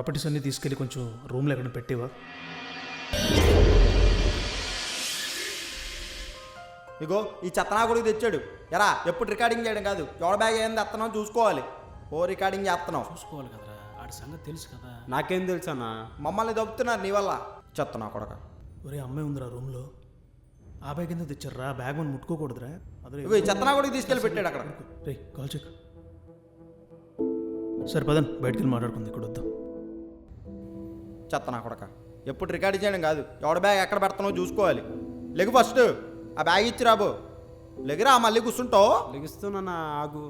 Properties అన్నీ తీసుకెళ్ళి కొంచెం రూమ్లో ఎక్కడ పెట్టేవా? ఇగో ఈ చెత్తనా కొడుకు తెచ్చాడు. ఎరా ఎప్పుడు రికార్డింగ్ చేయడం కాదు, ఎవడ బ్యాగ్ ఏంది ఎత్తనావు చూసుకోవాలి. ఓ రికార్డింగ్ చేస్తున్నావు. చూసుకోవాలి కదరా, ఆడి సంగతి తెలుసు కదా. నాకేం తెలుసు అన్న? మమ్మల్ని దొబ్బుతున్నారు నీ వల్ల. చెత్తనా కొడక. ఒరే అమ్మాయి ఉందిరా రూమ్లో. ఆ బ్యాగ్ ఎందుకు తెచ్చారా? బ్యాగ్ మనం ముట్టుకోకూడదురా. అదే ఇగో ఈ చెత్తనా కొడుకు తీసుకెళ్ళి పెట్టాడు అక్కడ. రే కాల్ చెక్. సరే పదన్ బయటికి వెళ్ళి మాట్లాడుకుంది, ఇక్కడ వద్దాం. చెత్తనా కొడక. ఎప్పుడు రికార్డింగ్ చేయడం కాదు, ఎవడ బ్యాగ్ ఎక్కడ పెడతానో చూసుకోవాలి. లెగు ఫస్ట్ ఆ బ్యాగ్ ఇచ్చి రాబో. లెగిరా మళ్ళీ కూర్చుంటావు. లెగిస్తున్నా, ఆగు.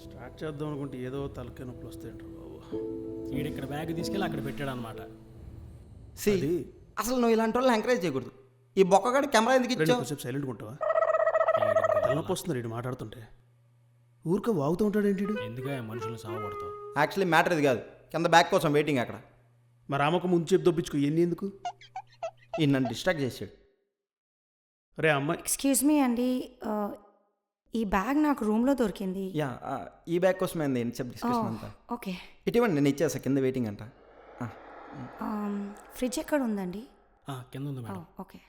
స్టార్ట్ చేద్దాం అనుకుంటే ఏదో తలకాయ నొప్పులు వస్తాయంటారు బాబు. వీడిక్కడ బ్యాగ్ తీసుకెళ్ళి అక్కడ పెట్టాడు అనమాట. అసలు నువ్వు ఇలాంటి వాళ్ళని ఎంకరేజ్ చేయకూడదు. ఈ బొక్కగాడి కెమెరా ఎందుకు ఇచ్చావు? కొంచెం సైలెంట్గా ఉంటావా? తలనొప్పి వస్తుంది వీడు మాట్లాడుతుంటే. ఊరికే వాగుతూ ఉంటాడు ఏంటి? ఎందుకే మనుషులు సావబడతావు? యాక్చువల్లీ మ్యాటర్ ఇది కాదు, కింద బ్యాగ్ కోసం వెయిటింగ్ అక్కడ. మరి రామకు ముందు చెప్పి దొబ్బించుకో, ఎన్ని ఎందుకు? ఈ నన్ను డిస్ట్రాక్ట్ చేసాడు. రే అమ్మాయి, ఎక్స్క్యూజ్ మీ అండి, ఈ బ్యాగ్ నాకు రూమ్లో దొరికింది. యా ఈ బ్యాగ్ కోసమే అండి డిస్కషన్ అంతా. ఓకే, ఇటీవండి నేను ఇచ్చేసా, కింద వెయిటింగ్ అంట. ఫ్రిడ్జ్ ఎక్కడ ఉందండి? కింద ఉంది madam. Okay.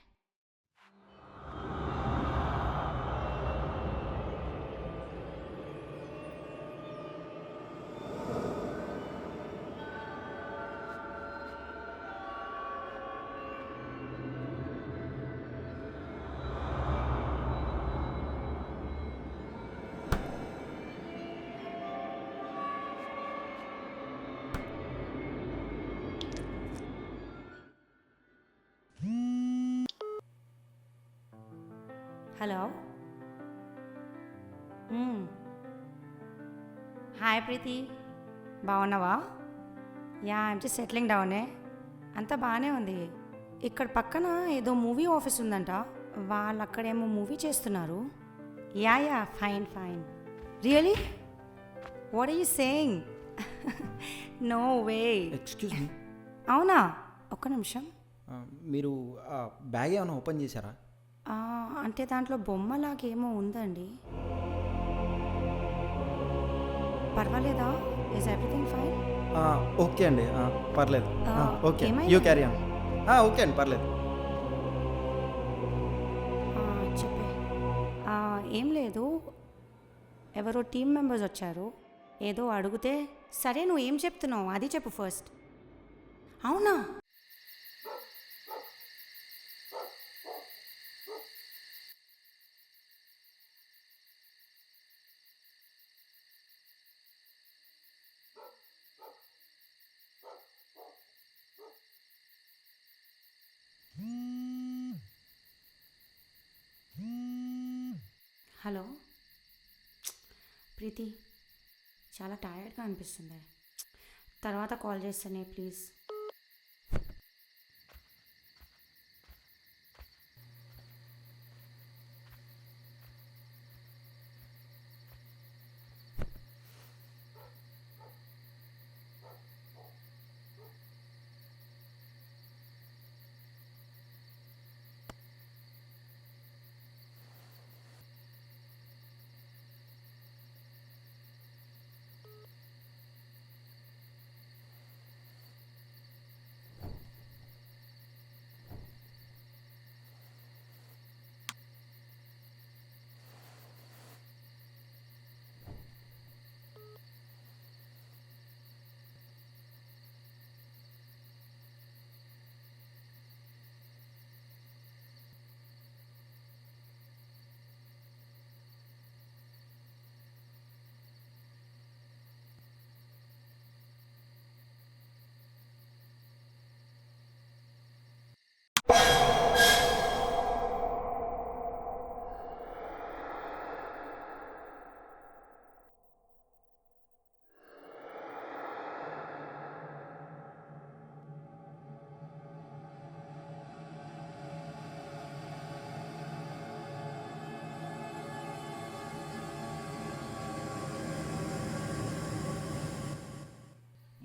Hello. Hi Preethi, బాగున్నావా? యా ఐమ్ జస్ట్ సెటిలింగ్ డౌనే. అంతా బాగానే ఉంది. ఇక్కడ పక్కన ఏదో మూవీ ఆఫీస్ ఉందంట, వాళ్ళు అక్కడేమో మూవీ చేస్తున్నారు. Yeah yeah fine fine. Really? What are you saying? No way. Excuse me. అవునా? ఒక్క నిమిషం. మీరు బ్యాగ్ ఏమైనా ఓపెన్ చేశారా? అంటే దాంట్లో బొమ్మలాగేమో ఉందండి. పర్వాలేదా? Is everything fine? ఓకే అండి, పర్లేదు. ఓకే ఏమైంది? You carry on. ఓకే అండి, పర్లేదు. చెప్పే. ఏం లేదు, ఎవరో టీం మెంబర్స్ వచ్చారు, ఏదో అడిగితే సరే నువ్వు ఏం చెప్తున్నావు అది చెప్పు ఫస్ట్. అవునా? హలో ప్రీతి, చాలా టైర్డ్గా అనిపిస్తుంది, తర్వాత కాల్ చేస్తానే ప్లీజ్.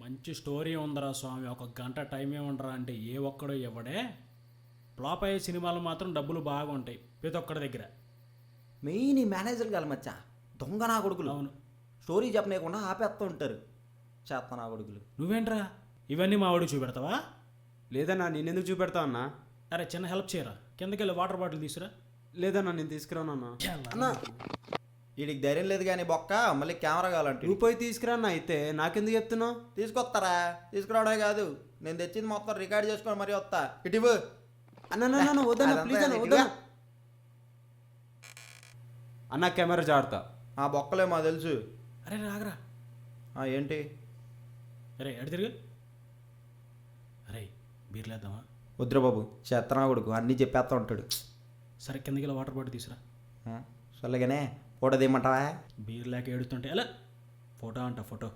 మంచి స్టోరీ ఉందరా స్వామి, ఒక గంట టైం ఏముండరా అంటే ఏ ఒక్కడో ఇవ్వడే. ఫ్లాప్ అయ్యే సినిమాలు మాత్రం డబ్బులు బాగా ఉంటాయి ప్రతి ఒక్కడి దగ్గర. మెయిన్ ఈ మేనేజర్ గారు మచ్చా దొంగ నా కొడుకులు. అవును, స్టోరీ చెప్పనీయకుండా ఆపేస్తూ ఉంటారు. చేస్తాను ఆ కొడుకులు. నువ్వేంట్రా ఇవన్నీ మా వాడికి చూపెడతావా? లేదన్నా నేనెందుకు చూపెడతా అన్నా? అరే చిన్న హెల్ప్ చేయరా, కిందకి వెళ్ళి వాటర్ బాటిల్ తీసురా. లేదన్నా నేను తీసుకురానన్నా. అన్నా వీడికి ధైర్యం లేదు కానీ బొక్క మళ్ళీ కెమెరా కావాలంటే నువ్వు పోయి తీసుకురాన్నా. అయితే నాకెందుకు చెప్తున్నావు? తీసుకొస్తారా? తీసుకురావడమే కాదు, నేను తెచ్చింది మొత్తం రికార్డ్ చేసుకొని మరీ వస్తా. ఇటీవు అన్న వద్దన్నా అదంతా ప్లీజ్ అన్న ఇదిగా. వద్దన్నా. అన్న కెమెరా జాడతా. ఆ బొక్కలే మా తెలుసు. అరే రాగరా. ఏంటి? అరే అడి తిరుగు. అరే బీర్లేద్దామా? వద్దురా బాబు, చేత్తనా కొడుకు అన్నీ చెప్పేస్తా ఉంటాడు. సరే కిందకి వెళ్ళి వాటర్ బాటిల్ తీసురా. సొల్లగానే ఫోటో తీయమంటావా? బీర్ లేక ఏడుతుంటే ఎలా ఫోటో అంట ఫోటో.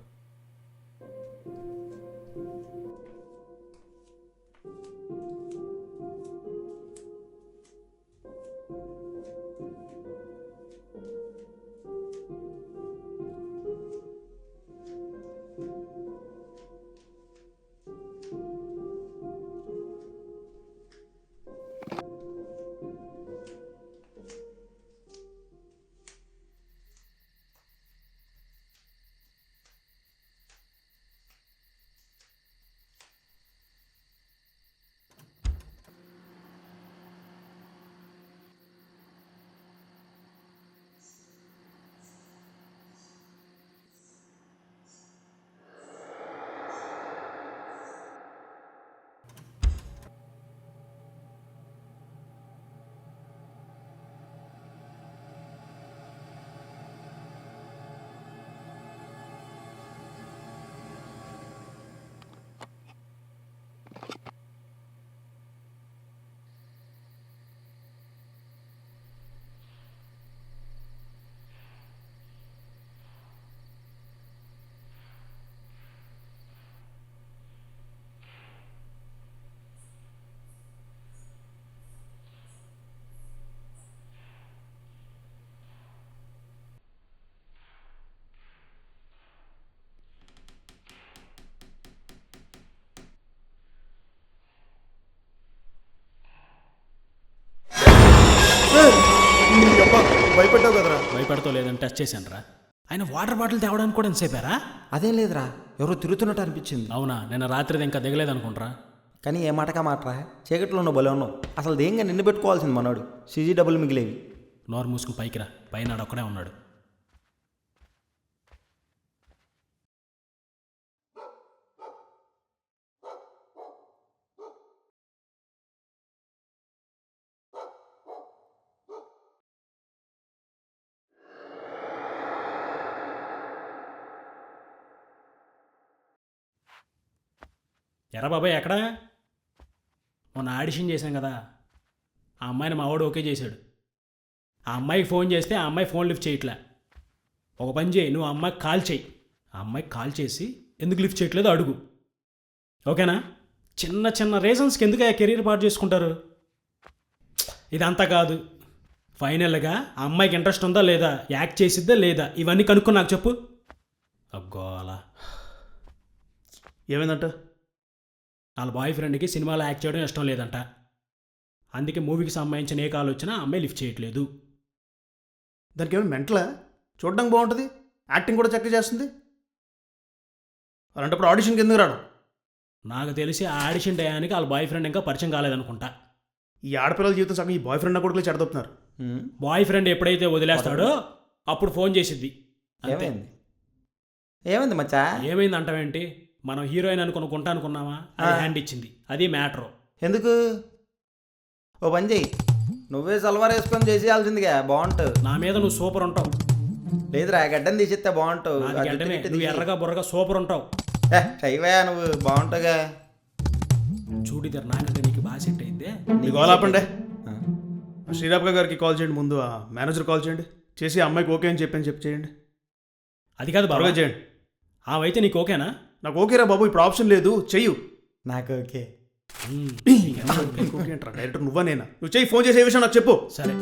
భయపెట్టావు కదరా? భయపడతో లేదని టెస్ట్ చేశాను రా. ఆయన వాటర్ బాటిల్ తేవడానికి కూడా ఎంతసేపారా? అదేం లేదురా, ఎవరో తిరుగుతున్నట్టు అనిపించింది. అవునా, నిన్న రాత్రిది ఇంకా దిగలేదు అనుకుంటారా. కానీ ఏ మాటకా మాటరా, చీకట్లో ఉన్న బలం ఉన్నావు. అసలు దేంగా నిన్ను పెట్టుకోవాల్సింది మనోడు. సీజీ డబ్బులు మిగిలేవి. నోరు మూసుకుని పైకి రా, పైన ఒక్కడే ఉన్నాడు. ఎరా బాబాయ్ ఎక్కడా? మొన్న ఆడిషన్ చేశాం కదా, ఆ అమ్మాయిని మా వాడు ఓకే చేశాడు. ఆ అమ్మాయికి ఫోన్ చేస్తే ఆ అమ్మాయి ఫోన్ లిఫ్ట్ చేయట్లే. ఒక పని చేయి, నువ్వు ఆ అమ్మాయికి కాల్ చేయి. ఆ అమ్మాయికి కాల్ చేసి ఎందుకు లిఫ్ట్ చేయట్లేదో అడుగు, ఓకేనా? చిన్న చిన్న రీజన్స్కి ఎందుకు కెరీర్ పాటు చేసుకుంటారు. ఇదంతా కాదు, ఫైనల్గా ఆ అమ్మాయికి ఇంట్రెస్ట్ ఉందా లేదా, యాక్ట్ చేసిద్దా లేదా, ఇవన్నీ కనుక్కొని నాకు చెప్పు. అగ్గో అలా ఏమైందంట? వాళ్ళ బాయ్ ఫ్రెండ్కి సినిమాలో యాక్ట్ చేయడం ఇష్టం లేదంట. అందుకే మూవీకి సంబంధించిన ఏ కాల్ వచ్చినా అమ్మాయి లిఫ్ట్ చేయట్లేదు. దానికి ఏమైనా మెంటలా? చూడడానికి బాగుంటుంది, యాక్టింగ్ కూడా చక్కగా చేస్తుంది. అలాంటప్పుడు ఆడిషన్కి ఎందుకు రావడం? నాకు తెలిసి ఆ ఆడిషన్ టయానికి వాళ్ళ బాయ్ ఫ్రెండ్ ఇంకా పరిచయం కాలేదనుకుంటా. ఈ ఆడపిల్లల జీవితం సగం ఈ బాయ్ ఫ్రెండ్ కొడుకులే చెడదొప్పుతున్నారు. బాయ్ ఫ్రెండ్ ఎప్పుడైతే వదిలేస్తాడో అప్పుడు ఫోన్ చేసిద్ది. అంతే. ఏమైంది? ఏమైంది మచ్చా? ఏమైంది అంటావేంటి? మనం హీరోయిన్ అనుకుని కొంటా అనుకున్నావా, అది హ్యాండ్ ఇచ్చింది. అది మ్యాటరు. ఎందుకు? ఓ పని చెయ్యి, నువ్వే సల్వార్ వేసుకొని చేసేయాల్సిందిగా, బాగుంటుంది. నా మీద నువ్వు సూపర్ ఉంటావు. లేదురా, గడ్డం తీసిస్తే బాగుంటావు. నాది గడ్డమే, నువ్వు ఎర్రగా బుర్రగా సూపర్ ఉంటావు. చైవయా నువ్వు బాగుంటావుగా. చూడిద్దరు నాకంటే నీకు బాగా సెట్ అయిందే. మీకు కాల్ ఆపండి. శ్రీరాబ్ గారికి కాల్ చేయండి, ముందు ఆ మేనేజర్ కాల్ చేయండి, చేసి ఆ అమ్మాయికి ఓకే అని చెప్పి చేయండి. అది కాదు బాగా త్వరగా చేయండి. ఆమె నీకు ఓకేనా? నాకు ఓకేరా బాబు, ఇప్పుడు ఆప్షన్ లేదు, చెయ్యు. నాకు ఓకే. ఓకే అంటారా డైరెక్టర్? నువ్వా నేనా? నువ్వు చెయ్యి, ఫోన్ చేసే విషయం నాకు చెప్పు. సరే,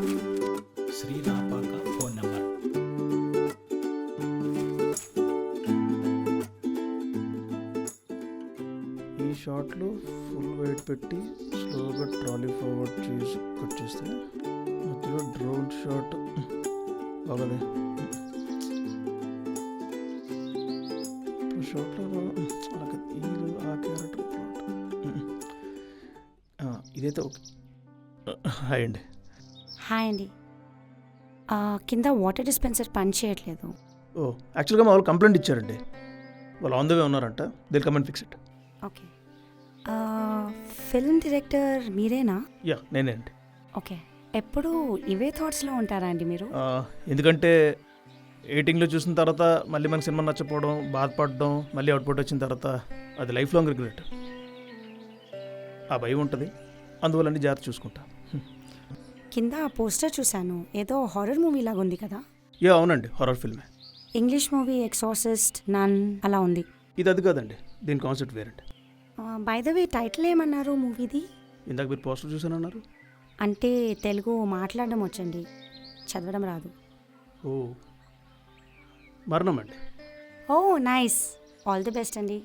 శ్రీరాపాక ఫోన్ నెంబర్. ఈ షాట్లో ఫుల్ వెయిట్ పెట్టి స్లోగా ట్రాలీ ఫార్వర్డ్ చేసి కట్ చేస్తే మధ్యలో డ్రోన్ షాట్ బాగోదే. షార్ట్లో నాకు వీళ్ళు ఆ క్యారెక్టర్ ప్లాట్ ఇదైతే ఓకే. హాయ్ అండి. హాయ్ అండి. కింద వాటర్ డిస్పెన్సర్ పని చేయట్లేదు. ఓ యాక్చువల్గా మా వాళ్ళు కంప్లైంట్ ఇచ్చారండి. వాళ్ళు ఆన్ ద వే ఉన్నారంట. దిల్ come and fix it. Okay. Film director మీరేనా? యా నేనే అండి. ఓకే. ఎప్పుడు ఇవే థాట్స్లో ఉంటారా అండి మీరు? ఎందుకంటే ఎడిటింగ్లో చూసిన తర్వాత మళ్ళీ మనకి సినిమా నచ్చపోవడం, బాధపడడం, మళ్ళీ అవుట్పుట్ వచ్చిన తర్వాత అది లైఫ్ లాంగ్ రిగ్రెట్. ఆ భయం ఉంటుంది, అందువల్ల అన్ని జాగ్రత్త చూసుకుంటా. కింద పోస్టర్ చూశాను, ఏదో హారర్ మూవీ లాగా ఉంది కదా? యా అవునండి, హారర్ ఫిల్మే. ఇంగ్లీష్ మూవీ ఎక్సార్సిస్ట్, నన్ అలా ఉంది. ఇది అది కాదండి, దీని కాన్సెప్ట్ వేరండి. బై ద వే టైటిల్ ఏమన్నారు మూవీది? ఇందాక మీరు పోస్టర్ చూసానన్నారు. అంటే తెలుగు మాట్లాడడం వచ్చండి, చదవడం రాదు. ఓ మరణం అండి. ఓ నైస్. ఆల్ ది బెస్ట్ అండి.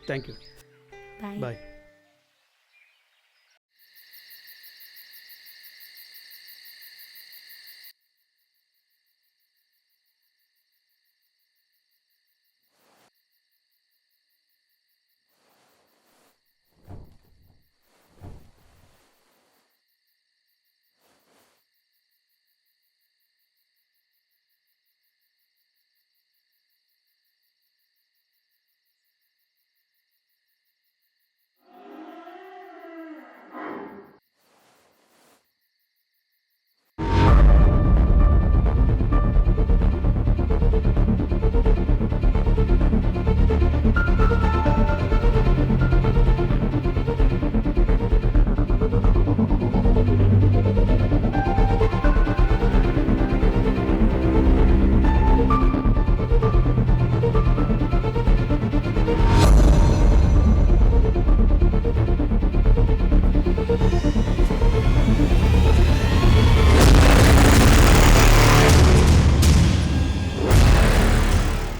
Thank you. బాయ్. బాయ్.